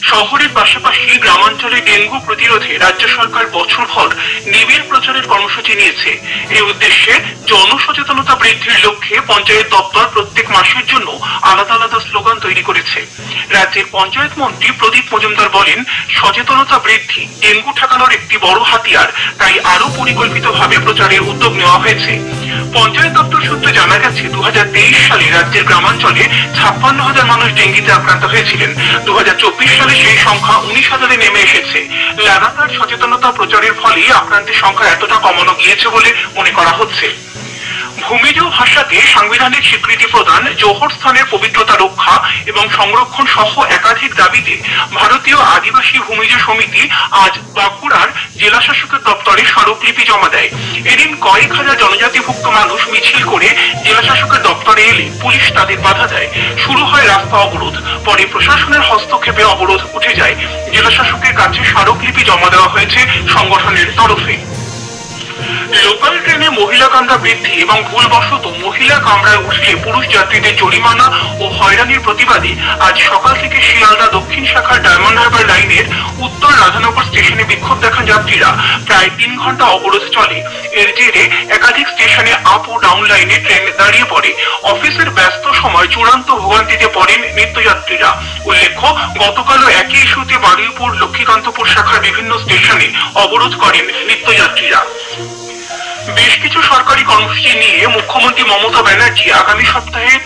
শহরের পাশাপাশি গ্রামাঞ্চলে ডেঙ্গু প্রতিরোধে রাজ্য সরকার বছরভর নিবিড় প্রচারের কর্মসূচি নিয়েছে। এই উদ্দেশ্যে জনসচেতনতা বৃদ্ধির লক্ষ্যে পঞ্চায়েত দপ্তর প্রত্যেক মাসের জন্য আলাদা আলাদা স্লোগান তৈরি করেছে। রাজ্যের পঞ্চায়েত মন্ত্রী প্রদীপ মজুমদার বলেন, সচেতনতা বৃদ্ধি ডেঙ্গু ঠেকানোর একটি বড় হাতিয়ার, তাই আরো পরিকল্পিতভাবে প্রচারের উদ্যোগ নেওয়া হয়েছে। পঞ্চায়েত দপ্তর সূত্রে জানা গেছে, 2023 সালে রাজ্যের গ্রামাঞ্চলে 56,000 মানুষ ডেঙ্গিতে আক্রান্ত হয়েছিলেন। 2024 সালে সেই সংখ্যা 19,000-এ নেমে এসেছে। লাগাতার সচেতনতা প্রচারের ফলেই আক্রান্তের সংখ্যা এতটা কমানো গিয়েছে বলে মনে করা হচ্ছে। ভূমিজ ভাষাকে সাংবিধানিক স্বীকৃতি প্রদান, জোহর স্থানের পবিত্রতা রক্ষা এবং সংরক্ষণ সহ একাধিক দাবিতে ভারতীয় আদিবাসী ভূমিজ সমিতি আজ বাঁকুড়ার জেলা শাসকের দপ্তরে স্মারকলিপি জমা দেয়। এদিন কয়েক হাজার জনজাতিভুক্ত মানুষ মিছিল করে জেলা শাসকের দপ্তরে এলে পুলিশ তাদের বাধা দেয়। শুরু হয় রাস্তা অবরোধ, পরে প্রশাসনের হস্তক্ষেপে অবরোধ উঠে যায়। জেলা শাসকের কাছে স্মারকলিপি জমা দেওয়া হয়েছে সংগঠনের তরফে। লোকাল ট্রেনে মহিলা কামরা বৃদ্ধি এবং ভুলবশত মহিলা কামরায় উঠলে পুরুষ যাত্রীদের জরিমানা ও হয়রানির প্রতিবাদে আজ সকাল থেকে শিয়ালদা দক্ষিণ শাখার ডায়মন্ড হারবার লাইনের উত্তর রাধানগর স্টেশনে বিক্ষোভ দেখান যাত্রীরা। প্রায় 3 ঘন্টা অবরোধ চলে। এর জেরে একাধিক স্টেশনে আপ ও ডাউন লাইনে ট্রেন দাঁড়িয়ে পড়ে। অফিসের ব্যস্ত সময় চূড়ান্ত ভোগান্তিতে পড়েন নিত্যযাত্রীরা। উল্লেখ্য, গতকালও একই ইস্যুতে বারুইপুর লক্ষ্মীকান্তপুর শাখার বিভিন্ন স্টেশনে অবরোধ করেন নিত্যযাত্রীরা। বেশ কিছু সরকারি কর্মসূচি নিয়ে মুখ্যমন্ত্রী মমতা ব্যানার্জি আগামী সপ্তাহের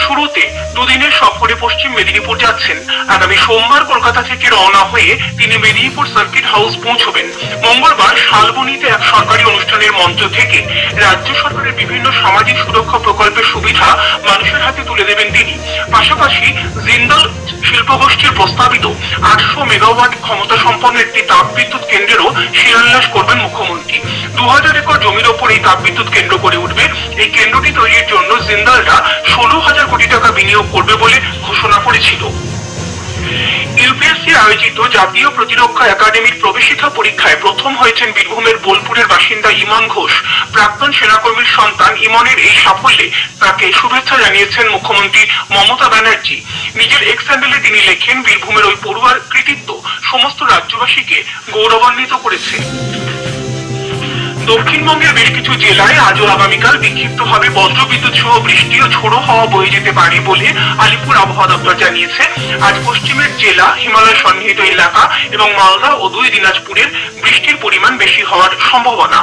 শুরুতে দুদিনের সফরে পশ্চিম মেদিনীপুর যাচ্ছেন। আগামী সোমবার কলকাতা থেকে রওনা হয়ে তিনি মেদিনীপুর সার্কিট হাউস পৌঁছবেন। মঙ্গলবার শালবনীতে এক সরকারি অনুষ্ঠানের মঞ্চ থেকে রাজ্য সরকারের বিভিন্ন সামাজিক সুরক্ষা প্রকল্পের সুবিধা মানুষের হাতে তুলে দেবেন তিনি। পাশাপাশি জিন্দাল শিল্পগোষ্ঠীর প্রস্তাবিত 800 মেগাওয়াট ক্ষমতা সম্পন্ন একটি তাপবিদ্যুৎ কেন্দ্রেরও শিলান্যাস করবেন মুখ্যমন্ত্রী। 2000 একর জমির ওপর এই তাপবিদ্যুৎ কেন্দ্র গড়ে উঠবে। এই কেন্দ্রটি তৈরির জন্য জিন্দালরা 16,000 কোটি টাকা বিনিয়োগ করবে বলে ঘোষণা করেছিল। ইউপিএসসি আয়োজিত জাতীয় প্রতিরক্ষা একাডেমির প্রবেশিকা পরীক্ষায় প্রথম হয়েছেন বীরভূমের বোলপুরের বাসিন্দা ইমন ঘোষ। প্রাক্তন সেনাকর্মীর সন্তান ইমনের এই সাফল্যে তাকে শুভেচ্ছা জানিয়েছেন মুখ্যমন্ত্রী মমতা ব্যানার্জি। নিজের এক্স হ্যান্ডেলে তিনি লেখেন, বীরভূমের ওই পড়ুয়ার কৃতিত্ব সমস্ত রাজ্যবাসীকে গৌরবান্বিত করেছে। দক্ষিণবঙ্গের বেশ কিছু জেলায় আজও আগামীকাল বিক্ষিপ্তভাবে বজ্রবিদ্যুৎ সহ বৃষ্টি ও ঝোড়ো হাওয়া বয়ে যেতে পারে বলে আলিপুর আবহাওয়া দপ্তর জানিয়েছে। আজ পশ্চিমের জেলা, হিমালয় সন্নিহিত এলাকা এবং মালদা ও 2 দিনাজপুরের বৃষ্টির পরিমাণ বেশি হওয়ার সম্ভাবনা।